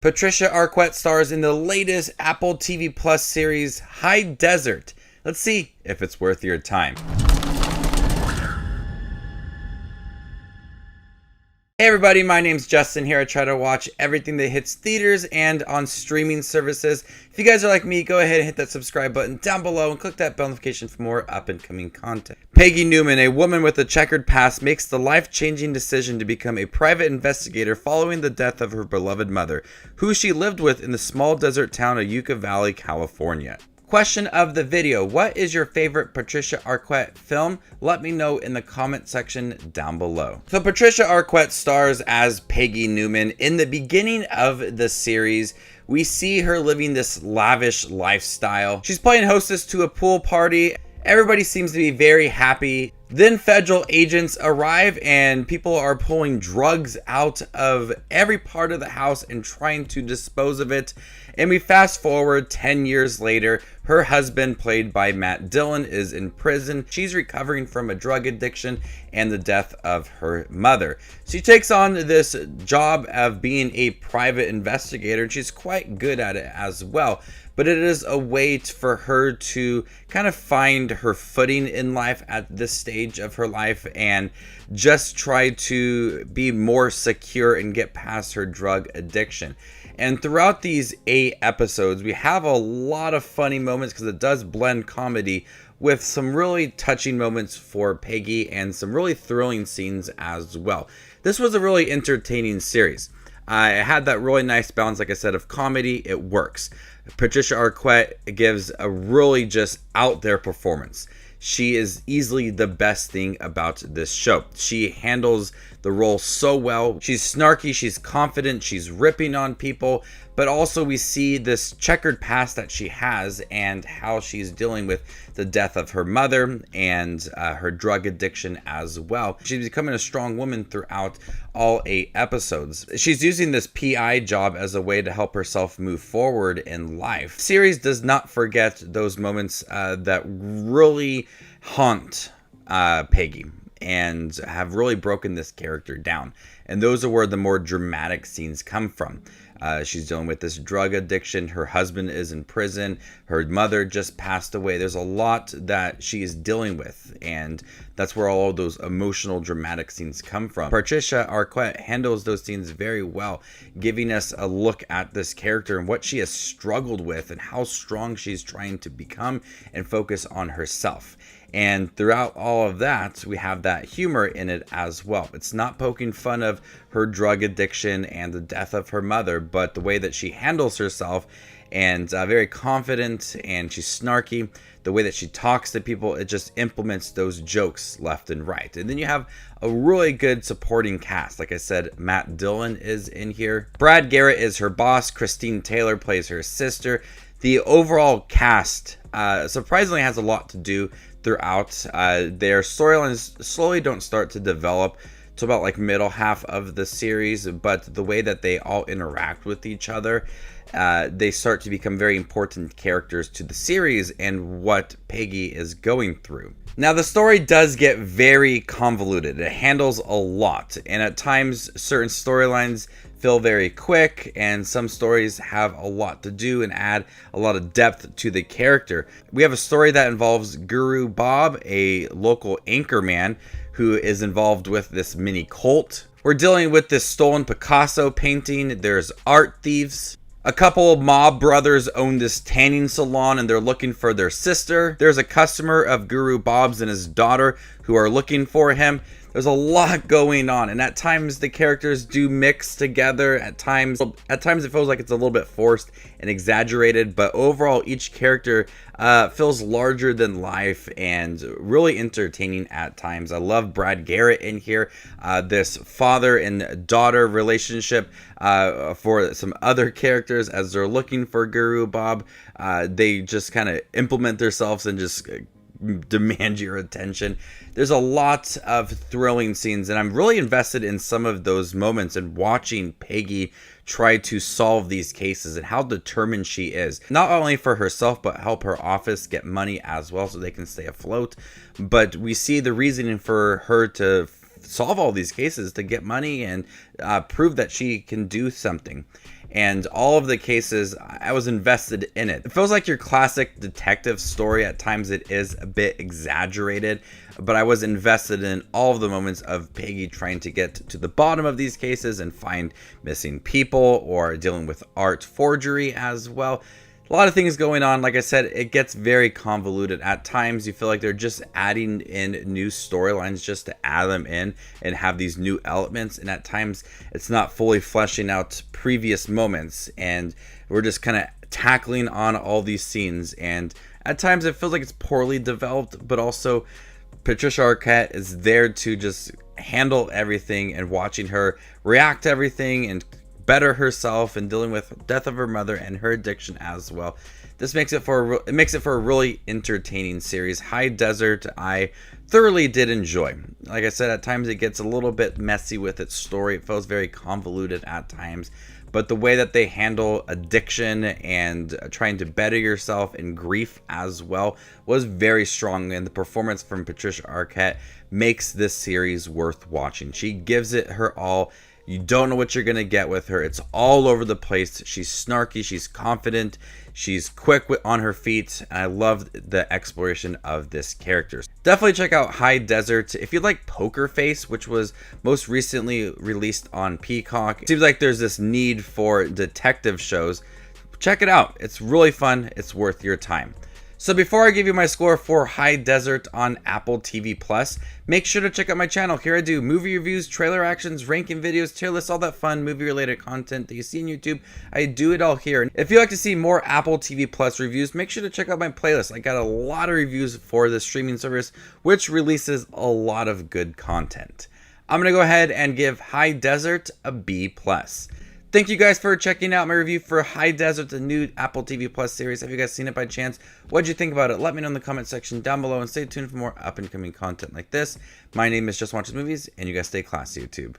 Patricia Arquette stars in the latest Apple TV Plus series, High Desert. Let's see if it's worth your time. Hey everybody, my name's Justin here. I try to watch everything that hits theaters and on streaming services. If you guys are like me, go ahead and hit that subscribe button down below and click that bell notification for more up and coming content. Peggy Newman, a woman with a checkered past, makes the life-changing decision to become a private investigator following the death of her beloved mother, who she lived with in the small desert town of Yucca Valley, California. Question of the video: what is your favorite Patricia Arquette film? Let me know in the comment section down below. So Patricia Arquette stars as Peggy Newman. In the beginning of the series, we see her living this lavish lifestyle. She's playing hostess to a pool party. Everybody seems to be very happy. Then federal agents arrive and people are pulling drugs out of every part of the house and trying to dispose of it. And we fast forward 10 years later. Her husband, played by Matt Dillon, is in prison. She's recovering from a drug addiction and the death of her mother. She takes on this job of being a private investigator, and she's quite good at it as well. But it is a way for her to kind of find her footing in life at this stage of her life and just try to be more secure and get past her drug addiction. And throughout these 8 episodes, we have a lot of funny moments because it does blend comedy with some really touching moments for Peggy and some really thrilling scenes as well. This was a really entertaining series. It had that really nice balance, like I said, of comedy. It works. Patricia Arquette gives a really just out there performance. She is easily the best thing about this show. She handles the role so well. She's snarky, she's confident, she's ripping on people, but also we see this checkered past that she has and how she's dealing with the death of her mother and her drug addiction as well. She's becoming a strong woman throughout all 8 episodes. She's using this PI job as a way to help herself move forward in life. The series does not forget those moments that really haunt Peggy and have really broken this character down. And those are where the more dramatic scenes come from. She's dealing with this drug addiction. Her husband is in prison. Her mother just passed away. There's a lot that she is dealing with, and that's where all of those emotional, dramatic scenes come from. Patricia Arquette handles those scenes very well, giving us a look at this character and what she has struggled with and how strong she's trying to become and focus on herself. And throughout all of that, we have that humor in it as well. It's not poking fun of her drug addiction and the death of her mother, but the way that she handles herself, and very confident, and she's snarky. The way that she talks to people, it just implements those jokes left and right. And then you have a really good supporting cast. Like I said, Matt Dillon is in here. Brad Garrett is her boss. Christine Taylor plays her sister. The overall cast surprisingly has a lot to do throughout. Their storylines slowly don't start to develop to about like middle half of the series, but the way that they all interact with each other, they start to become very important characters to the series and what Peggy is going through. Now, the story does get very convoluted. It handles a lot, and at times certain storylines feel very quick, and some stories have a lot to do and add a lot of depth to the character. We have a story that involves Guru Bob, a local anchorman who is involved with this mini cult. We're dealing with this stolen Picasso painting. There's art thieves. A couple of mob brothers own this tanning salon and they're looking for their sister. There's a customer of Guru Bob's and his daughter who are looking for him. There's a lot going on, and at times the characters do mix together. At times it feels like it's a little bit forced and exaggerated, but overall each character feels larger than life and really entertaining at times. I love Brad Garrett in here. This father and daughter relationship for some other characters as they're looking for Guru Bob. They just kind of implement themselves and just demand your attention. There's a lot of thrilling scenes, and I'm really invested in some of those moments and watching Peggy try to solve these cases and how determined she is, not only for herself but help her office get money as well so they can stay afloat. But we see the reasoning for her to solve all these cases, to get money and prove that she can do something. and all of the cases, I was invested in it. It feels like your classic detective story. At times it is a bit exaggerated, but I was invested in all of the moments of Peggy trying to get to the bottom of these cases and find missing people, or dealing with art forgery as well. A lot of things going on. Like I said, it gets very convoluted. At times you feel like they're just adding in new storylines just to add them in and have these new elements, and at times it's not fully fleshing out previous moments, and we're just kind of tackling on all these scenes, and at times it feels like it's poorly developed, but also Patricia Arquette is there to just handle everything, and watching her react to everything and better herself, and dealing with death of her mother and her addiction as well. This makes it for a really entertaining series. High Desert, I thoroughly did enjoy. Like I said, at times it gets a little bit messy with its story. It feels very convoluted at times, but the way that they handle addiction and trying to better yourself and grief as well was very strong, and the performance from Patricia Arquette makes this series worth watching. She gives it her all. You don't know what you're going to get with her. It's all over the place. She's snarky. She's confident. She's quick on her feet. And I love the exploration of this character. Definitely check out High Desert. If you like Poker Face, which was most recently released on Peacock, it seems like there's this need for detective shows. Check it out. It's really fun. It's worth your time. So before I give you my score for High Desert on Apple TV Plus, make sure to check out my channel. Here I do movie reviews, trailer actions, ranking videos, tier lists, all that fun movie related content that you see on YouTube. I do it all here. And if you'd like to see more Apple TV Plus reviews, make sure to check out my playlist. I got a lot of reviews for the streaming service, which releases a lot of good content. I'm going to go ahead and give High Desert a B+. Thank you guys for checking out my review for High Desert, the new Apple TV Plus series. Have you guys seen it by chance? What'd you think about it? Let me know in the comment section down below, and stay tuned for more up and coming content like this. My name is Just Watches Movies, and you guys stay classy, YouTube.